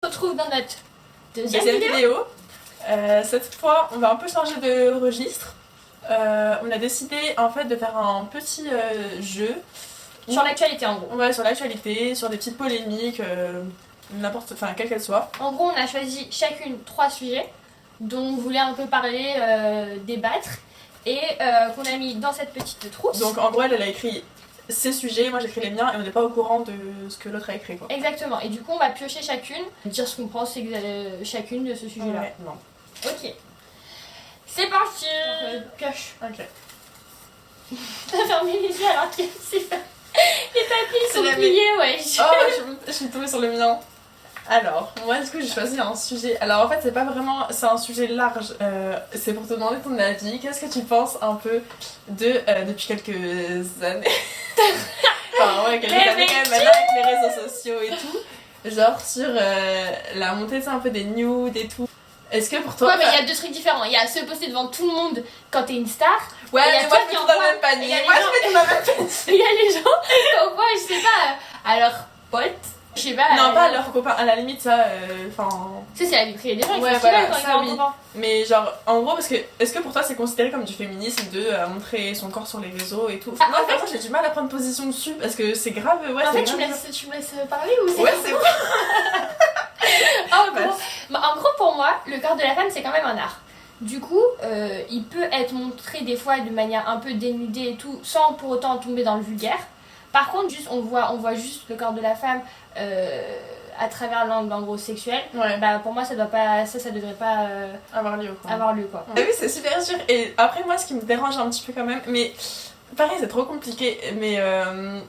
On se retrouve dans notre deuxième vidéo. Cette fois, on va un peu changer de registre. On a décidé en fait de faire un petit jeu. Sur l'actualité en gros. Ouais, sur l'actualité, sur des petites polémiques, quelle qu'elle soit. En gros, on a choisi chacune 3 sujets dont on voulait un peu parler, débattre, et qu'on a mis dans cette petite trousse. Donc en gros, elle a écrit ses sujets, moi j'ai écrit les miens, et on n'est pas au courant de ce que l'autre a écrit, quoi. Exactement, et du coup on va piocher chacune, dire ce qu'on pense chacune de ce sujet-là. Ouais, non. Ok. C'est parti. Pioche. Ok. T'as fermé les yeux alors que c'est pas... Les papiers sont pliés, ouais. Oh, je suis tombée sur le mien. Alors, moi, est-ce que j'ai choisi un sujet? Alors, en fait, c'est pas vraiment... C'est un sujet large. C'est pour te demander ton avis. Qu'est-ce que tu penses un peu de... depuis quelques années enfin, ouais, quelques années quand même, maintenant, avec les réseaux sociaux et tout. Genre, sur la montée, c'est un peu des nudes et tout. Est-ce que pour toi... Ouais, mais il y a 2 trucs différents. Il y a se poster devant tout le monde quand t'es une star. Ouais, mais moi, je mets tout dans le même panier. Moi, je mets tout dans le même panier. Il y a les gens qu'on voit, je sais pas, à leurs potes. Je sais pas. Non, pas à leurs copains, à la limite, ça, c'est la vie privée des gens, ouais, ils font voilà, quand ils ça, ont oui. un copain. Mais genre, en gros, parce que, est-ce que pour toi, c'est considéré comme du féminisme de montrer son corps sur les réseaux et tout? Ah, moi, en fait, j'ai du mal à prendre position dessus, parce que c'est grave, ouais, en c'est fait, grave. tu me laisses parler ou c'est... Ouais, c'est En gros, pour moi, le corps de la femme, c'est quand même un art. Du coup, il peut être montré des fois de manière un peu dénudée et tout, sans pour autant tomber dans le vulgaire. Par contre, juste, on voit juste le corps de la femme à travers l'angle en gros sexuel. Ouais. Bah, pour moi, ça devrait pas Avoir lieu, quoi. avoir lieu, quoi. Ah oui, c'est super dur. Et après, moi, ce qui me dérange un petit peu quand même, mais pareil, c'est trop compliqué, mais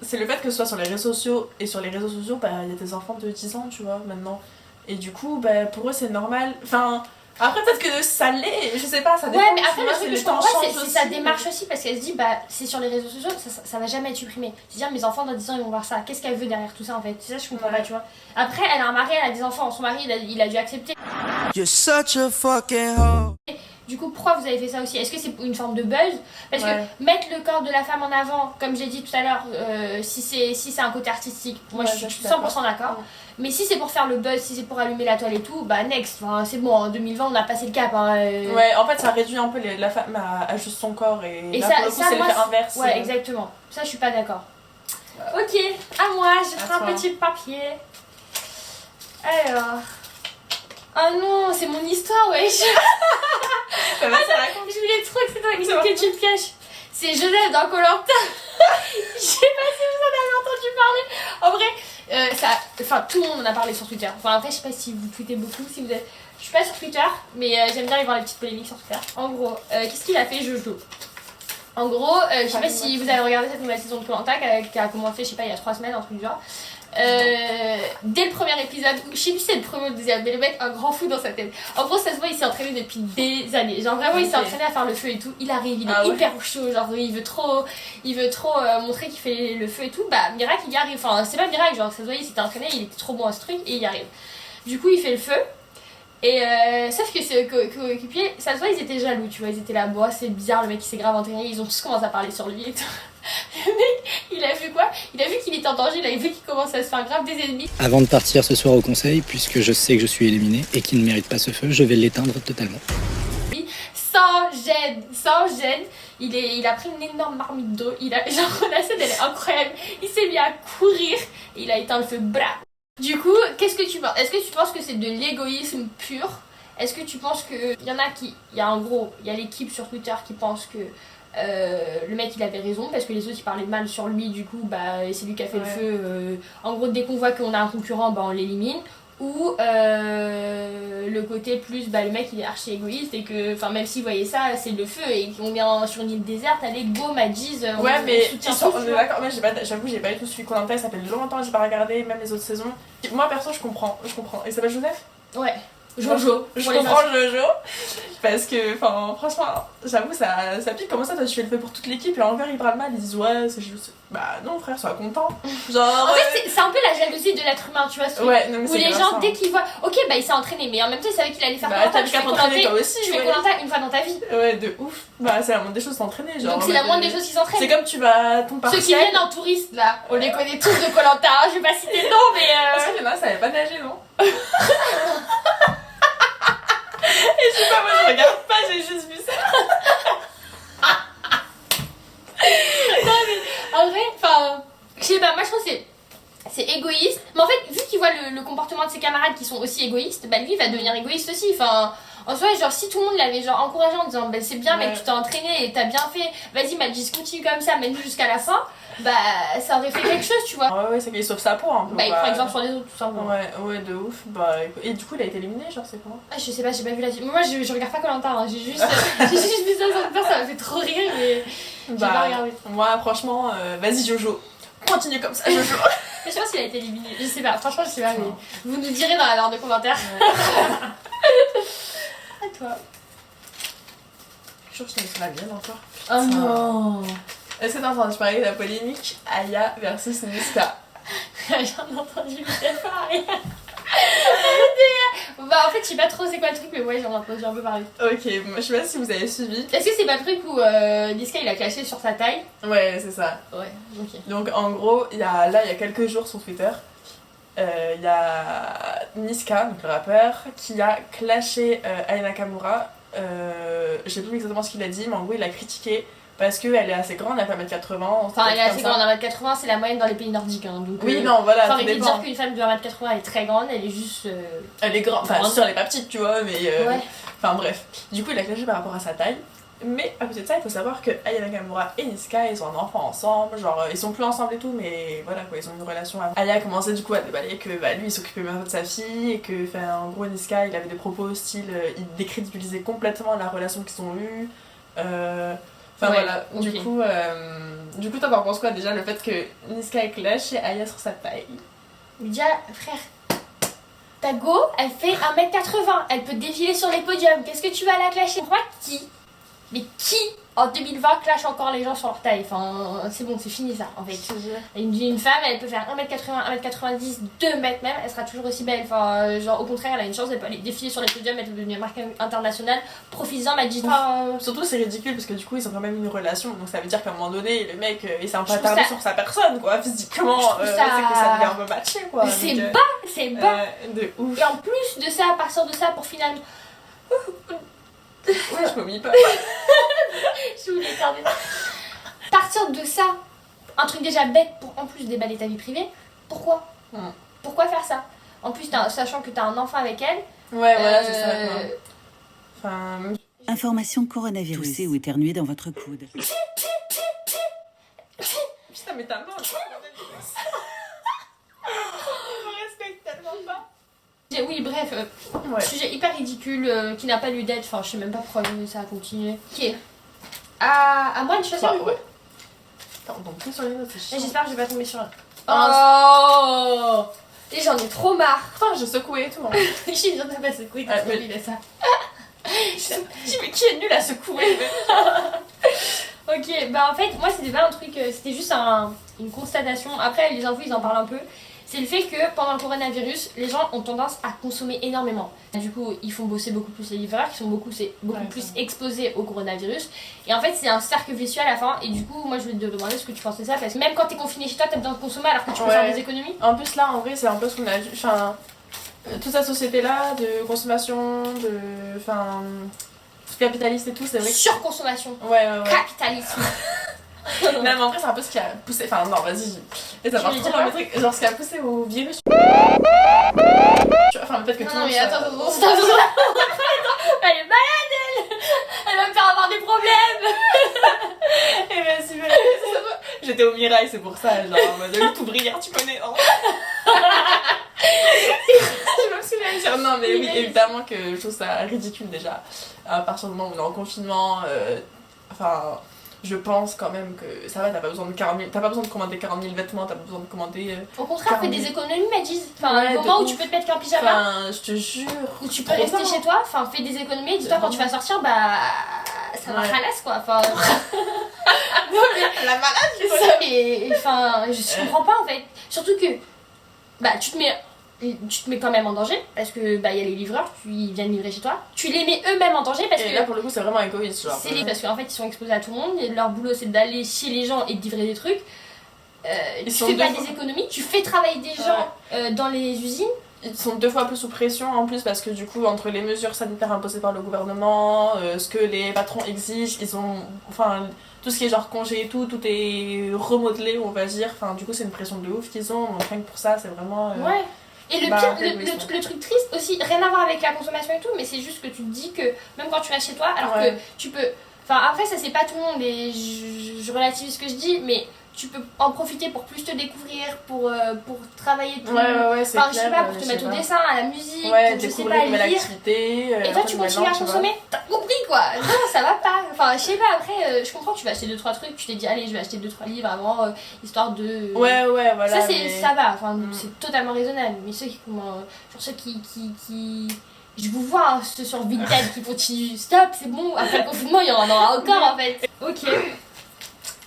c'est le fait que ce soit sur les réseaux sociaux, et sur les réseaux sociaux, bah, il y a des enfants de 10 ans, tu vois, maintenant. Et du coup, bah, pour eux, c'est normal. Enfin, après, peut-être que ça l'est, je sais pas, ça dépend. Ouais, mais après, le truc que je comprends, c'est aussi, sa démarche aussi, parce qu'elle se dit, bah, c'est sur les réseaux sociaux, ça va jamais être supprimé. C'est-à-dire, mes enfants dans 10 ans, ils vont voir ça. Qu'est-ce qu'elle veut derrière tout ça, en fait? C'est ça, je comprends pas, tu vois. Après, elle a un mari, elle a des enfants. Son mari, il a dû accepter. You're such a fucking hoe. Du coup, pourquoi vous avez fait ça aussi? Est-ce que c'est une forme de buzz? Parce que mettre le corps de la femme en avant, comme j'ai dit tout à l'heure, si c'est un côté artistique, moi je suis 100% d'accord. Mais si c'est pour faire le buzz, si c'est pour allumer la toile et tout, bah next, enfin, c'est bon, en 2020 on a passé le cap. Hein, Ouais, en fait ça réduit un peu la femme à juste son corps et là, ça, pour le coup, c'est l'effet inverse. Ouais, exactement. Ça je suis pas d'accord. Ok, à moi, je prends un petit papier. Alors... Oh non, c'est mon histoire, wesh. Je voulais trop que c'était toi que tu me pièges. C'est Joseph dans Koh-Lanta. Je sais pas si vous en avez entendu parler. En vrai, tout le monde en a parlé sur Twitter. Enfin, après, je sais pas si vous tweetez beaucoup, si vous êtes... Je suis pas sur Twitter, mais j'aime bien aller voir les petites polémiques sur Twitter. En gros, qu'est-ce qu'il a fait, Jojo? En gros, je sais pas si vous avez regardé cette nouvelle saison de Koh-Lanta qui a commencé, je sais pas, il y a 3 semaines, un truc du genre. Dès le premier épisode, je sais plus si c'est le premier ou le deuxième, mais le mec un grand fou dans sa tête. En gros, ça se voit, il s'est entraîné depuis des années. Genre vraiment, il s'est entraîné à faire le feu et tout. Il arrive, il est hyper chaud, genre il veut trop montrer qu'il fait le feu et tout. Bah miracle, il y arrive. Enfin, c'est pas miracle, genre ça se voit, il s'était entraîné, il était trop bon à ce truc et il y arrive. Du coup, il fait le feu. Et sauf que ses coéquipiers, ça se voit, ils étaient jaloux, tu vois, ils étaient là, bon, c'est bizarre, le mec il s'est grave entraîné, ils ont tous commencé à parler sur lui et tout. Le mec, il a vu quoi? Il a vu qu'il était en danger, il a vu qu'il commençait à se faire grave des ennemis. Avant de partir ce soir au conseil, puisque je sais que je suis éliminé et qu'il ne mérite pas ce feu, je vais l'éteindre totalement. Sans gêne, il a pris une énorme marmite d'eau, genre la scène elle est incroyable, il s'est mis à courir, et il a éteint le feu, bra. Du coup, qu'est-ce que tu penses? Est-ce que tu penses que c'est de l'égoïsme pur? Est-ce que tu penses que... Il y en a qui... Il y a l'équipe sur Twitter qui pense que le mec il avait raison parce que les autres ils parlaient mal sur lui, du coup bah c'est lui qui a fait le feu. En gros, dès qu'on voit qu'on a un concurrent, bah on l'élimine. Ou le côté plus, bah le mec il est archi égoïste et que, enfin même s'il voyait ça, c'est le feu et qu'on est sur une île déserte, allez go Madjiz, ouais mais on est d'accord, moi j'avoue j'ai pas du tout suivi Koh-Lanta, ça fait longtemps que j'ai pas regardé, même les autres saisons. Moi perso je comprends, il s'appelle Joseph? Ouais. Jojo. Je pour les comprends Jojo. Parce que, enfin, franchement, j'avoue, ça pique. Comment ça, toi, tu fais le fait pour toute l'équipe et envers ils parlent mal, ils disent ouais, c'est juste. Bah non, frère, sois content. Genre. En fait, c'est un peu la jalousie de l'être humain, tu vois. Ouais, non, mais où c'est les grave gens, ça. dès qu'ils voient, ok, bah il s'est entraîné, mais en même temps, il savait qu'il allait faire Bah, Koh-Lanta, t'as tu qu'à fais t'entraîner Koh-Lanta, toi aussi. tu fais ouais. Koh-Lanta une fois dans ta vie. Ouais, de ouf. Bah, c'est la moindre des choses s'entraîner. Genre, Donc c'est la moindre des choses qui C'est s'entraînent. comme tu vas à ton parc. Ceux qui viennent en touriste là, on les connaît tous de Koh-Lanta, je vais pas citer le nom, mais Parce qu'il y en a, ça savait pas nager, non? Et je sais pas, moi je regarde pas, j'ai juste vu ça. en vrai, enfin, je sais pas, moi je trouve que c'est égoïste. Mais en fait, vu qu'il voit le comportement de ses camarades qui sont aussi égoïstes, bah lui il va devenir égoïste aussi. Enfin, en soi, genre si tout le monde l'avait genre encouragé en disant bah c'est bien mec, Ouais. tu t'es entraîné et t'as bien fait, vas-y Magis continue comme ça, mène-nous jusqu'à la fin, bah ça aurait fait quelque chose, tu vois. Ouais, c'est qu'il sauve sa peau un peu. Bah il prend exemple sur les autres tout simplement. Ouais, de ouf. Bah, et du coup, il a été éliminé, genre, c'est comment? Ah, je sais pas, j'ai pas vu la suite. Moi je regarde pas Koh-Lanta, hein. J'ai juste, j'ai juste vu ça sur Twitter, ça m'a fait trop rire, mais j'ai pas regardé. Moi, franchement, vas-y, Jojo. Continue comme ça, Jojo. Mais je sais pas s'il a été éliminé, je sais pas, franchement je sais pas, mais vous nous direz dans la barre de commentaires. À toi. Je trouve que je me la mienne encore. Oh non. Est-ce que t'as entendu parler de la polémique Aya versus Niska? J'en ai entendu parler. Bah en fait je sais pas trop c'est quoi le truc mais ouais j'en ai entendu un peu parler. Ok, moi, je sais pas si vous avez suivi. Est-ce que c'est pas le truc où Niska il a clashé sur sa taille? Ouais, c'est ça. Ouais, ok. Donc en gros, il y a quelques jours sur Twitter, il y a Niska, donc le rappeur, qui a clashé Aya Nakamura. Je sais plus exactement ce qu'il a dit, mais en gros il a critiqué parce qu'elle est assez grande, elle fait 1m80. Enfin elle est assez grande, 1m80 c'est la moyenne dans les pays nordiques hein, donc Oui, non, voilà, faut ça arrêter de dépend. dire qu'une femme de 1m80 est très grande, elle est juste... Elle est grande, enfin grande. sûr elle est pas petite tu vois, mais... Ouais. Enfin bref, du coup il a clashé par rapport à sa taille. Mais à côté de ça, il faut savoir que Aya Nakamura et Niska, ils ont un enfant ensemble, genre ils sont plus ensemble et tout, mais voilà quoi, ils ont une relation. Aya a commencé du coup à déballer que bah, lui il s'occupait même pas de sa fille et que, enfin en gros Niska il avait des propos style, il décrédibilisait complètement la relation qu'ils ont eue. Enfin Ouais, voilà, ok. du coup toi t'en penses quoi déjà le fait que Niska ait clashé Aya sur sa taille? Déjà frère, ta go elle fait 1m80, elle peut défiler sur les podiums, qu'est-ce que tu vas la clasher? Pour moi qui? Mais qui en 2020 clash encore les gens sur leur taille? Enfin, c'est bon, c'est fini ça en fait. Une femme, elle peut faire 1m80, 1m90, 2m même, elle sera toujours aussi belle. Enfin, genre au contraire, elle a une chance, elle peut aller défiler sur les podiums, elle peut devenir marque internationale. Profites-en, m'a dit. Surtout c'est ridicule parce que du coup ils ont quand même une relation, donc ça veut dire qu'à un moment donné le mec il s'est un peu Je trouve attardé ça- sur sa personne quoi, physiquement, Je trouve c'est ça- que ça devient un peu matché quoi. C'est donc, bas, c'est bas. de ouf. Et en plus de ça, à partir de ça, pour finalement. Ouais, je m'oublie pas. Je voulais éternuer. Partir de ça, un truc déjà bête pour en plus déballer ta vie privée, pourquoi? Pourquoi faire ça? En plus, sachant que t'as un enfant avec elle. Ouais, voilà, c'est ça. quoi. Enfin, Information coronavirus. Tousser ou éternuer dans votre coude. putain, mais ta main, on me respecte tellement pas. Oui, bref, Ouais. sujet hyper ridicule qui n'a pas lieu d'être. Enfin, je sais même pas pourquoi ça a continué. Ok. À moi de choisir du coup. Ouais. Attends, on tombe plus sur les notes, c'est Et chiant. j'espère que je vais pas tomber sur un. Oh. Et j'en ai trop marre. Putain, j'ai secoué tout le monde. J'ai viens de pas secouer, Ah, t'as trop mais- envie de ça. Mais qui est nul à secouer? Ok, bah en fait, moi c'était pas un truc, c'était juste une constatation. Après, les infos ils en parlent un peu. C'est le fait que pendant le coronavirus, les gens ont tendance à consommer énormément. Du coup, ils font bosser beaucoup plus les livreurs qui sont beaucoup Ouais, plus ça. exposés au coronavirus. Et en fait, c'est un cercle vicieux à la fin. Et du coup, moi je voulais te demander ce que tu pensais de ça. Parce que même quand t'es confiné chez toi, t'as besoin de consommer alors que tu peux Ouais. faire des économies. En plus, là, en vrai, c'est un peu ce qu'on a vu. Enfin, toute cette société-là de consommation, de. Enfin. Tout capitaliste et tout, c'est vrai que. Surconsommation. Ouais. Capitalisme. Non, mais en vrai, c'est un peu ce qui a poussé. Enfin, non, vas-y. Et ça Tu part veux trop dire dans le truc. Genre, ce qui a poussé au virus. Enfin, peut-être que tout le Non, monde. mais attends, stop. Elle est malade, elle. Elle va me faire avoir des problèmes. Eh ben, si, mais j'étais au Mirail, c'est pour ça. Genre, en mode tout brillard, tu connais, non? Je me souviens de dire non, mais oui, évidemment que je trouve ça ridicule déjà. À partir du moment où on est en confinement, enfin, je pense quand même que ça va, t'as pas besoin de commander 40 000 vêtements, t'as pas besoin de commander... Au contraire, fais des économies, Maddie. Enfin, Ouais, au moment de où tu peux te mettre qu'un pyjama, Enfin, je te jure. où tu peux rester chez toi, enfin, fais des économies, et dis-toi quand tu vas sortir, bah. Ça va ralasse quoi. Enfin. Non, mais la malade, ça, mais. Enfin, je comprends pas en fait. Surtout que. Bah, tu te mets quand même en danger parce que bah il y a les livreurs, ils viennent livrer chez toi. Tu les mets eux-mêmes en danger parce et que là pour le coup c'est vraiment égoïste genre. parce qu'en fait ils sont exposés à tout le monde et leur boulot c'est d'aller chez les gens et de livrer des trucs. Tu fais pas des économies, tu fais travailler des gens dans les usines. Ils sont 2 fois plus sous pression en plus parce que du coup entre les mesures sanitaires imposées par le gouvernement, ce que les patrons exigent, ils ont enfin tout ce qui est genre congé et tout est remodelé on va dire. Enfin du coup c'est une pression de ouf qu'ils ont donc rien que pour ça c'est vraiment. Ouais. Et le pire, le truc triste aussi, rien à voir avec la consommation et tout, mais c'est juste que tu te dis que même quand tu restes chez toi, alors que tu peux. Enfin, après, ça c'est pas tout le monde et je relativise ce que je dis, mais tu peux en profiter pour plus te découvrir, pour travailler plus. Ouais, c'est enfin, clair. Je sais pas, pour te mettre au dessin, à la musique, pour je sais découvrir pas, une nouvelle lire. activité. Et toi, tu continues à consommer. T'as compris quoi. Non, ça va pas. Enfin, je sais pas, après, je comprends que tu vas acheter 2-3 trucs, tu t'es dit, allez, je vais acheter 2-3 livres avant, histoire de. Ouais, voilà. Ça, ça va, enfin, c'est totalement raisonnable. Mais ceux qui. Genre ceux qui. Je vous vois, hein, ceux sur Vinted qui continuent. Stop, c'est bon, après le confinement, il y en aura encore en fait. Ok.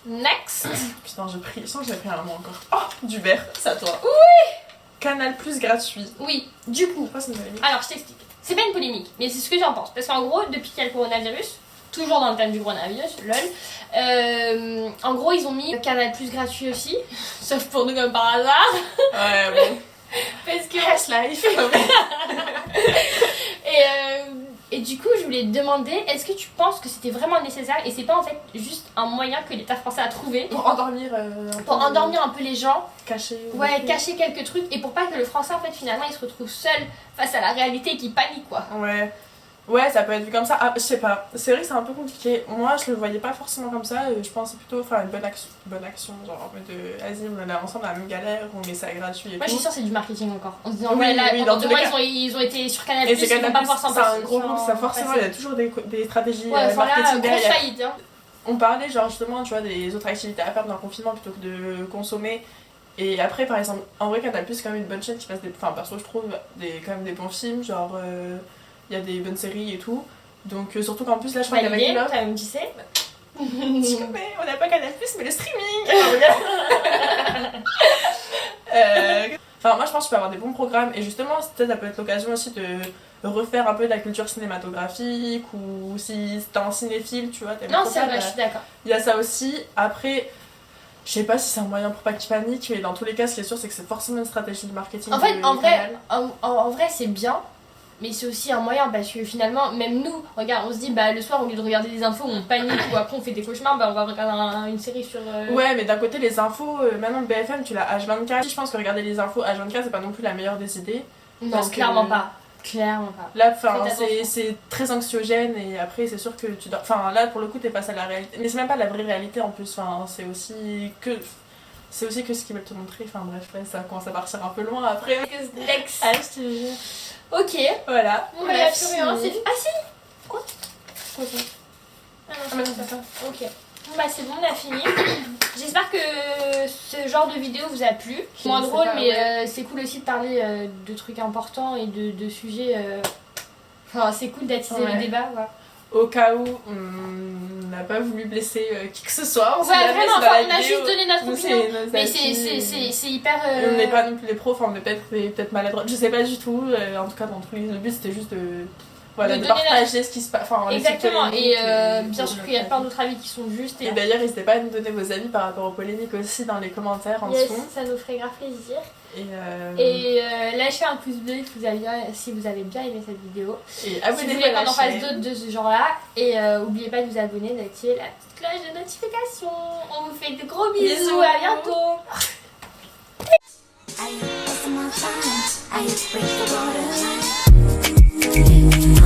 Next. Putain, je sens que j'ai pris un mot encore. Oh, du verre, c'est à toi. Oui. Canal Plus gratuit. Oui, du coup. Pourquoi c'est une polémique ? Alors, je t'explique. C'est pas une polémique, mais c'est ce que j'en pense. Parce qu'en gros, depuis qu'il y a le coronavirus, toujours dans le thème du coronavirus, lol, en gros, ils ont mis Canal Plus gratuit aussi. Sauf pour nous, comme par hasard. Ouais, bon. Parce que. Cash life. Et du coup, je voulais te demander, est-ce que tu penses que c'était vraiment nécessaire et c'est pas en fait juste un moyen que l'État français a trouvé pour endormir un peu les gens, cacher cacher quelques trucs et pour pas que le français en fait finalement il se retrouve seul face à la réalité et qu'il panique quoi. Ouais, ça peut être vu comme ça. Ah, je sais pas. C'est vrai que c'est un peu compliqué. Moi, je le voyais pas forcément comme ça. Je pensais plutôt faire une bonne action. Genre en mode vas-y, on est ensemble dans la même galère, on met ça gratuit et moi, tout. je suis sûre que c'est du marketing encore. En se disant, dans tous les cas. ils ont été sur Canal+, et c'est ils vont pas pouvoir s'en passer. C'est un gros groupe, ça forcément, il y a toujours des stratégies marketing marketing derrière. Faillite, hein. On parlait genre justement, tu vois, des autres activités à faire dans le confinement plutôt que de consommer. Et après, par exemple, en vrai, Canal+, c'est quand même une bonne chaîne qui passe des... Enfin, perso, je trouve, quand même des bons films, genre... Il y a des bonnes séries et tout. Donc, surtout qu'en plus, là, je crois qu'avec Validé, t'as même dit c'est. Mais on n'a pas Canal+, mais le streaming. Enfin, moi, je pense que tu peux avoir des bons programmes. Et justement, peut-être ça peut être l'occasion aussi de refaire un peu de la culture cinématographique. Ou si t'es un cinéphile, tu vois, t'aimes Non, trop c'est ça, vrai, je suis d'accord. il y a ça aussi. Après... Je sais pas si c'est un moyen pour pas qu'ils paniquent, mais dans tous les cas, ce qui est sûr, c'est que c'est forcément une stratégie de marketing. En fait, en vrai, c'est bien, mais c'est aussi un moyen parce que finalement, même nous, regarde, on se dit, bah le soir, au lieu de regarder des infos, on panique ou après on fait des cauchemars, bah on va regarder une série sur. Ouais, mais d'un côté, les infos, maintenant le BFM, tu l'as H24. Je pense que regarder les infos H24, c'est pas non plus la meilleure des idées. Non, clairement pas. Clairement pas. Là, c'est très anxiogène et après, c'est sûr que tu dors. Enfin, là, pour le coup, t'es face à la réalité. Mais c'est même pas la vraie réalité en plus. Enfin, c'est aussi que ce qu'ils veulent te montrer. Enfin, bref, là, ça commence à partir un peu loin après. Next. Ah, je te jure. Ok. Voilà. On va la plus rien. Ah si. Quoi ça Ah non, c'est pas ça. Ok. Bon bah c'est bon, on a fini. J'espère que ce genre de vidéo vous a plu. Moins drôle, mais c'est cool aussi de parler de trucs importants et de sujets. Enfin, c'est cool d'attiser le débat. Ouais. Au cas où on n'a pas voulu blesser qui que ce soit. On a juste donné notre opinion. Mais c'est hyper. On n'est pas non plus les profs, on est peut-être maladroits. Je sais pas du tout. En tout cas, dans tous les le but c'était juste de partager ce qui se passe. Enfin, exactement, et bien sûr qu'il y a plein d'autres avis qui sont justes. Et d'ailleurs, n'hésitez pas à nous donner vos avis par rapport aux polémiques aussi dans les commentaires en dessous. Ça nous ferait grave plaisir. Et lâchez un pouce bleu si vous avez bien aimé cette vidéo. Et abonnez-vous si vous voulez qu'on en fasse d'autres de ce genre-là. Et n'oubliez pas de vous abonner, d'activer la petite cloche de notification. On vous fait de gros bisous, à bientôt. I